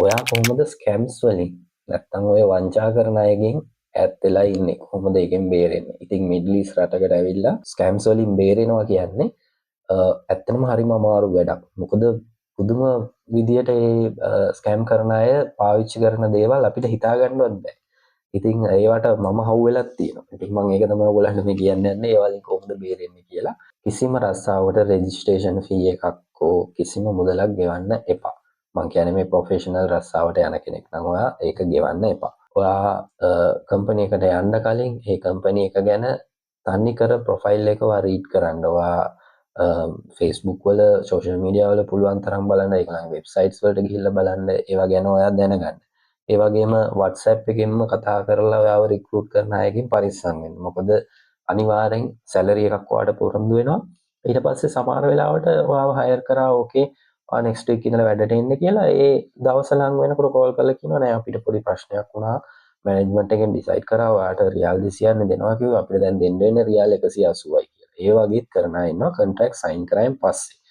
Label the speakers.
Speaker 1: ඔයා කොහොමද ස්කැම්ස් වලින් නැත්තම් ඔය වංචා කරන අයගෙන් ඈත් වෙලා ඉන්නේ? කොහොමද ඒකෙන් බේරෙන්නේ? ඉතින් මිඩල් ඊස්ට් රටකට ඇවිල්ලා ස්කැම්ස් වලින් බේරෙනවා කියන්නේ ඇත්තටම හරිම අමාරු වැඩක්. මොකද පුදුම විදියට ඒ ස්කැම් කරන අය පාවිච්චි කරන දේවල් අපිට හිතා ගන්නවත් බෑ. ඉතින් ඒවට මම හවු වෙලත් තියෙනවා. ඉතින් මම ඒක තමයි ඔයගොල්ලන්ට මේ කියන්න යන්නේ. ඒ වලින් කොහොමද බේරෙන්නේ කියලා. කිසිම රස්සාවකට රෙජිස්ට්‍රේෂන් ෆී එකක් හෝ කිසිම මුදලක් ගෙවන්න එපා. මං කියන්නේ මේ ප්‍රොෆෙෂනල් රස්සාවට යන කෙනෙක් නම් ඔයා ඒක ගෙවන්න එපා. ඔයා කම්පැනි එකට යන්න කලින් ඒ කම්පැනි එක ගැන තනිකර ප්‍රොෆයිල් එක ඔයා රීඩ් කරන්න. ඔයා Facebook වල සෝෂල් මීඩියා වල පුළුවන් තරම් බලන්න, ඒකනම් වෙබ්සයිට්ස් වලට ගිහිල්ලා බලන්න. ඒවා ගැන ඔයා දැනගන්න. ඒ වගේම WhatsApp එකෙන්ම කතා කරලා ඔයාව රික්රූට් කරන අයගෙන් පරිස්සම් වෙන්න. මොකද අනිවාර්යෙන් සැලරි එකක් ඔයාට පොරොන්දු වෙනවා. ඊට පස්සේ සමහර වෙලාවට ඔයාව හයර් කරා ඕකේ ඔයා නෙක්ස්ට් වීක් ඉඳලා වැඩට එන්න කියලා. ඒ දවස ලඟ වෙනකොට කෝල් කරලා කියනවා නෑ අපිට පොඩි ප්‍රශ්නයක් වුණා. මැනේජ්මන්ට් එකෙන් ඩිසයිඩ් කරා ඔයාට රියල් 200ක් දෙනවා කිව්වා. අපිට දැන් දෙන්න වෙන්නේ රියල් 180යි කියලා. ඒ වගේත් කරන අය ඉන්නවා කොන්ට්‍රැක්ට් සයින් කරායින් පස්සේ.